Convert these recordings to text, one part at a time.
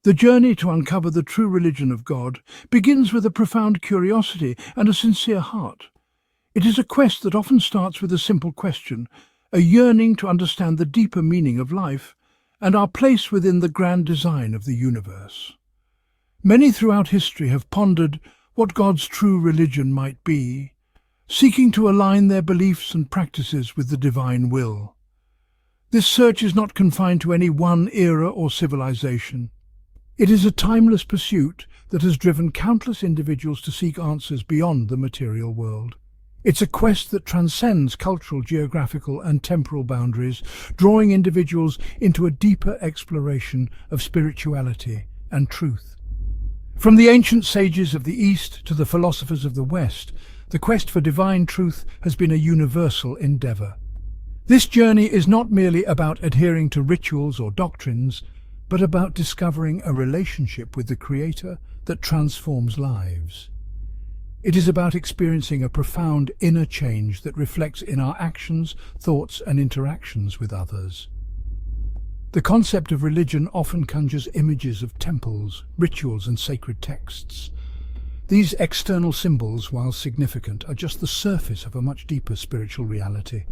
The journey to uncover the true religion of God begins with a profound curiosity and a sincere heart. It is a quest that often starts with a simple question, a yearning to understand the deeper meaning of life and our place within the grand design of the universe. Many throughout history have pondered what God's true religion might be, seeking to align their beliefs and practices with the divine will. This search is not confined to any one era or civilization. It is a timeless pursuit that has driven countless individuals to seek answers beyond the material world. It's a quest that transcends cultural, geographical and temporal boundaries, drawing individuals into a deeper exploration of spirituality and truth. From the ancient sages of the East to the philosophers of the West, the quest for divine truth has been a universal endeavor. This journey is not merely about adhering to rituals or doctrines, but about discovering a relationship with the Creator that transforms lives. It is about experiencing a profound inner change that reflects in our actions, thoughts, and interactions with others. The concept of religion often conjures images of temples, rituals, and sacred texts. These external symbols, while significant, are just the surface of a much deeper spiritual reality.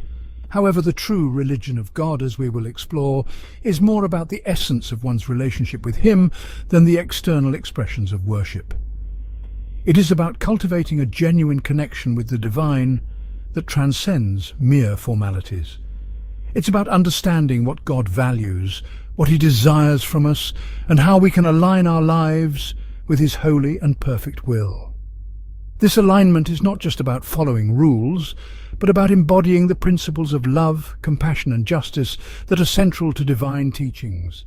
However, the true religion of God, as we will explore, is more about the essence of one's relationship with Him than the external expressions of worship. It is about cultivating a genuine connection with the divine that transcends mere formalities. It's about understanding what God values, what He desires from us, and how we can align our lives with His holy and perfect will. This alignment is not just about following rules, but about embodying the principles of love, compassion, and justice that are central to divine teachings.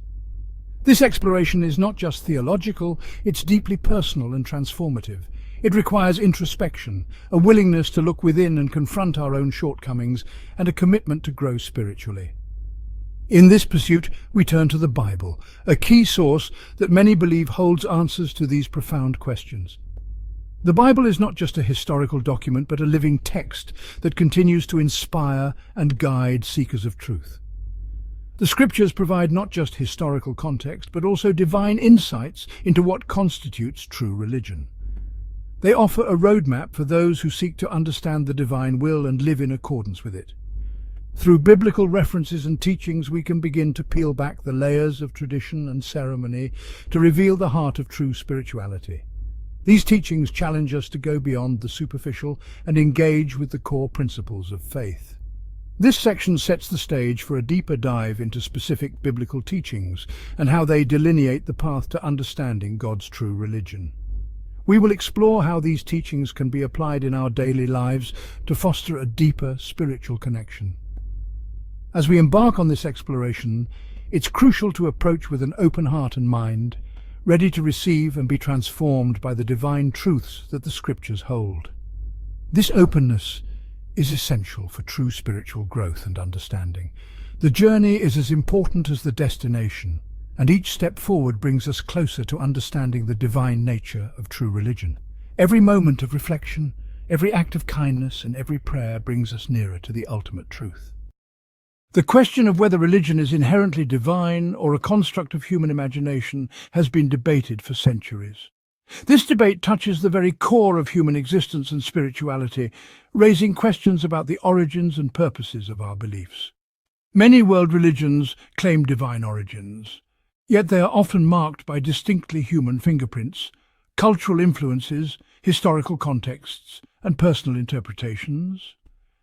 This exploration is not just theological, it's deeply personal and transformative. It requires introspection, a willingness to look within and confront our own shortcomings, and a commitment to grow spiritually. In this pursuit, we turn to the Bible, a key source that many believe holds answers to these profound questions. The Bible is not just a historical document, but a living text that continues to inspire and guide seekers of truth. The Scriptures provide not just historical context, but also divine insights into what constitutes true religion. They offer a roadmap for those who seek to understand the divine will and live in accordance with it. Through biblical references and teachings, we can begin to peel back the layers of tradition and ceremony to reveal the heart of true spirituality. These teachings challenge us to go beyond the superficial and engage with the core principles of faith. This section sets the stage for a deeper dive into specific biblical teachings and how they delineate the path to understanding God's true religion. We will explore how these teachings can be applied in our daily lives to foster a deeper spiritual connection. As we embark on this exploration, it's crucial to approach with an open heart and mind, ready to receive and be transformed by the divine truths that the Scriptures hold. This openness is essential for true spiritual growth and understanding. The journey is as important as the destination, and each step forward brings us closer to understanding the divine nature of true religion. Every moment of reflection, every act of kindness, and every prayer brings us nearer to the ultimate truth. The question of whether religion is inherently divine or a construct of human imagination has been debated for centuries. This debate touches the very core of human existence and spirituality, raising questions about the origins and purposes of our beliefs. Many world religions claim divine origins, yet they are often marked by distinctly human fingerprints, cultural influences, historical contexts, and personal interpretations.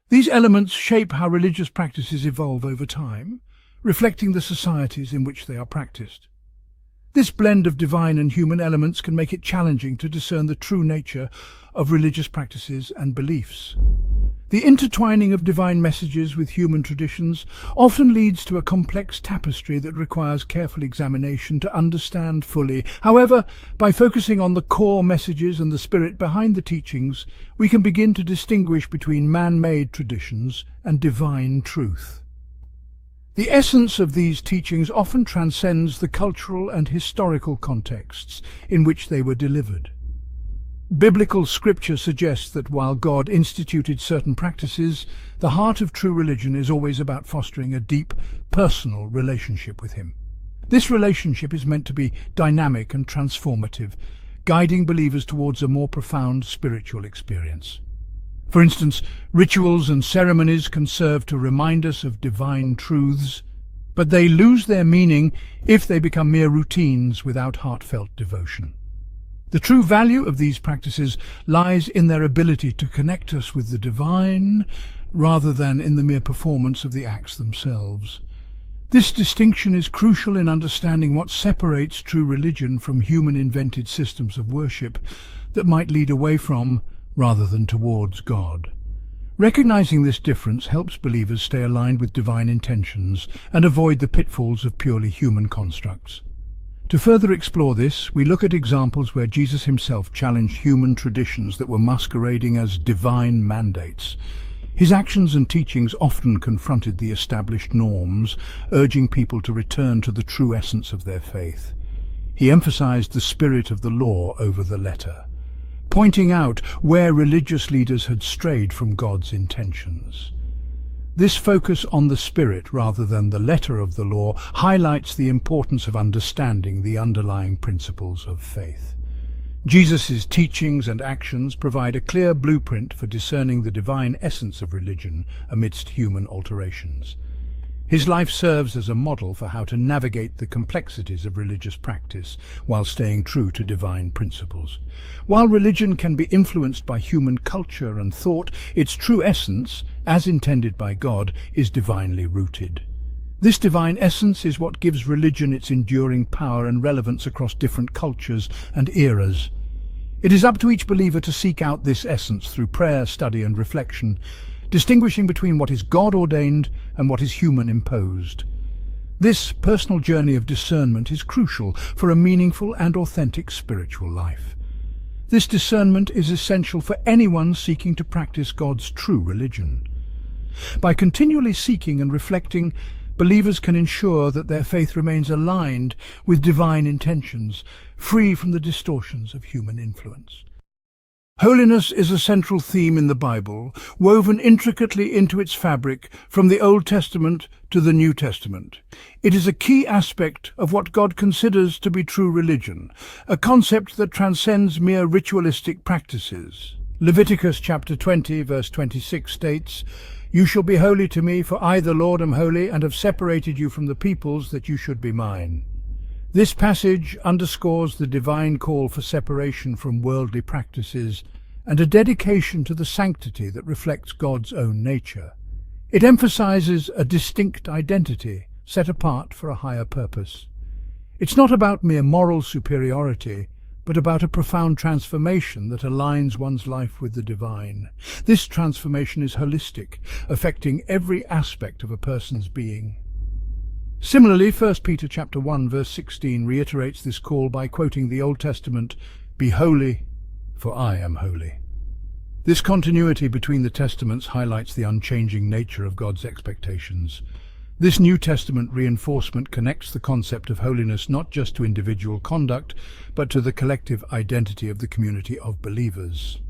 These elements shape how religious practices evolve over time, reflecting the societies in which they are practiced. This blend of divine and human elements can make it challenging to discern the true nature of religious practices and beliefs. The intertwining of divine messages with human traditions often leads to a complex tapestry that requires careful examination to understand fully. However, by focusing on the core messages and the spirit behind the teachings, we can begin to distinguish between man-made traditions and divine truth. The essence of these teachings often transcends the cultural and historical contexts in which they were delivered. Biblical scripture suggests that while God instituted certain practices, the heart of true religion is always about fostering a deep, personal relationship with Him. This relationship is meant to be dynamic and transformative, guiding believers towards a more profound spiritual experience. For instance, rituals and ceremonies can serve to remind us of divine truths, but they lose their meaning if they become mere routines without heartfelt devotion. The true value of these practices lies in their ability to connect us with the divine, rather than in the mere performance of the acts themselves. This distinction is crucial in understanding what separates true religion from human-invented systems of worship that might lead away from, rather than towards, God. Recognizing this difference helps believers stay aligned with divine intentions and avoid the pitfalls of purely human constructs. To further explore this, we look at examples where Jesus himself challenged human traditions that were masquerading as divine mandates. His actions and teachings often confronted the established norms, urging people to return to the true essence of their faith. He emphasized the spirit of the law over the letter, pointing out where religious leaders had strayed from God's intentions. This focus on the spirit rather than the letter of the law highlights the importance of understanding the underlying principles of faith. Jesus' teachings and actions provide a clear blueprint for discerning the divine essence of religion amidst human alterations. His life serves as a model for how to navigate the complexities of religious practice while staying true to divine principles. While religion can be influenced by human culture and thought, its true essence, as intended by God, is divinely rooted. This divine essence is what gives religion its enduring power and relevance across different cultures and eras. It is up to each believer to seek out this essence through prayer, study and reflection, distinguishing between what is God-ordained and what is human-imposed. This personal journey of discernment is crucial for a meaningful and authentic spiritual life. This discernment is essential for anyone seeking to practice God's true religion. By continually seeking and reflecting, believers can ensure that their faith remains aligned with divine intentions, free from the distortions of human influence. Holiness is a central theme in the Bible, woven intricately into its fabric from the Old Testament to the New Testament. It is a key aspect of what God considers to be true religion, a concept that transcends mere ritualistic practices. Leviticus chapter 20, verse 26 states, "You shall be holy to me, for I, the Lord, am holy, and have separated you from the peoples that you should be mine." This passage underscores the divine call for separation from worldly practices and a dedication to the sanctity that reflects God's own nature. It emphasizes a distinct identity set apart for a higher purpose. It's not about mere moral superiority, but about a profound transformation that aligns one's life with the divine. This transformation is holistic, affecting every aspect of a person's being. Similarly, 1 Peter chapter 1 verse 16 reiterates this call by quoting the Old Testament, "Be holy, for I am holy." This continuity between the testaments highlights the unchanging nature of God's expectations. This New Testament reinforcement connects the concept of holiness not just to individual conduct, but to the collective identity of the community of believers.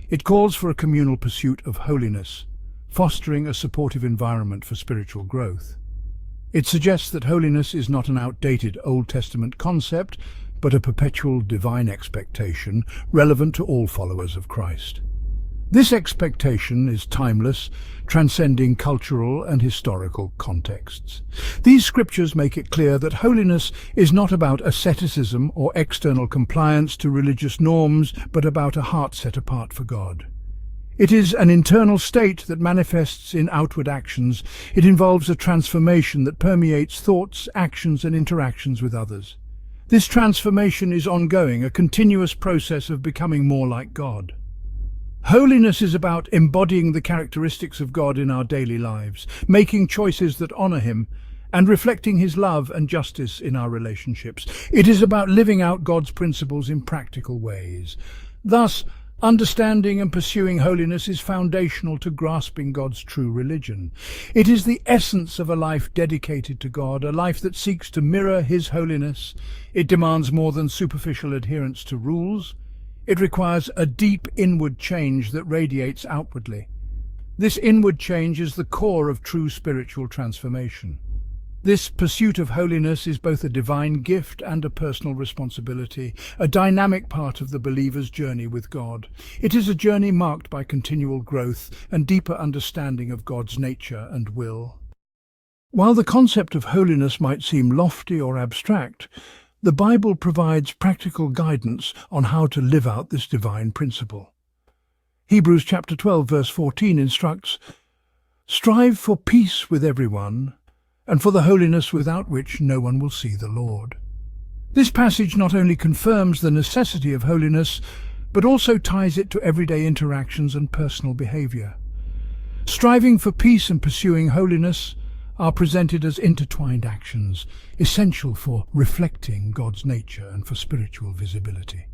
It calls for a communal pursuit of holiness, fostering a supportive environment for spiritual growth. It suggests that holiness is not an outdated Old Testament concept, but a perpetual divine expectation relevant to all followers of Christ. This expectation is timeless, transcending cultural and historical contexts. These scriptures make it clear that holiness is not about asceticism or external compliance to religious norms, but about a heart set apart for God. It is an internal state that manifests in outward actions. It involves a transformation that permeates thoughts, actions, and interactions with others. This transformation is ongoing, a continuous process of becoming more like God. Holiness is about embodying the characteristics of God in our daily lives, making choices that honor Him, and reflecting His love and justice in our relationships. It is about living out God's principles in practical ways. Thus, understanding and pursuing holiness is foundational to grasping God's true religion. It is the essence of a life dedicated to God, a life that seeks to mirror His holiness. It demands more than superficial adherence to rules. It requires a deep inward change that radiates outwardly. This inward change is the core of true spiritual transformation. This pursuit of holiness is both a divine gift and a personal responsibility, a dynamic part of the believer's journey with God. It is a journey marked by continual growth and deeper understanding of God's nature and will. While the concept of holiness might seem lofty or abstract, the Bible provides practical guidance on how to live out this divine principle. Hebrews chapter 12 verse 14 instructs, "Strive for peace with everyone, and for the holiness without which no one will see the Lord." This passage not only confirms the necessity of holiness, but also ties it to everyday interactions and personal behavior. Striving for peace and pursuing holiness are presented as intertwined actions, essential for reflecting God's nature and for spiritual visibility.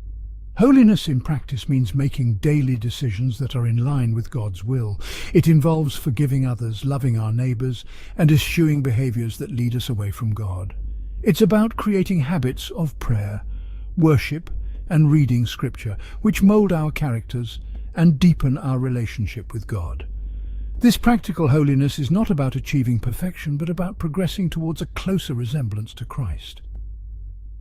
Holiness in practice means making daily decisions that are in line with God's will. It involves forgiving others, loving our neighbors, and eschewing behaviors that lead us away from God. It's about creating habits of prayer, worship, and reading Scripture, which mold our characters and deepen our relationship with God. This practical holiness is not about achieving perfection, but about progressing towards a closer resemblance to Christ.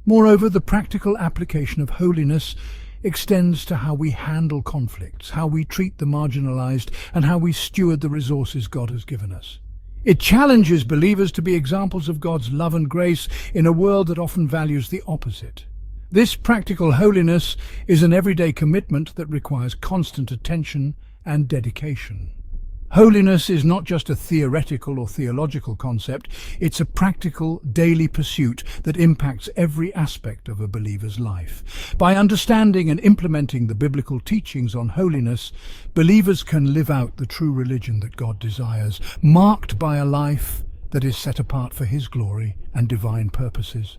Moreover, the practical application of holiness extends to how we handle conflicts, how we treat the marginalized, and how we steward the resources God has given us. It challenges believers to be examples of God's love and grace in a world that often values the opposite. This practical holiness is an everyday commitment that requires constant attention and dedication. Holiness is not just a theoretical or theological concept, it's a practical, daily pursuit that impacts every aspect of a believer's life. By understanding and implementing the biblical teachings on holiness, believers can live out the true religion that God desires, marked by a life that is set apart for His glory and divine purposes.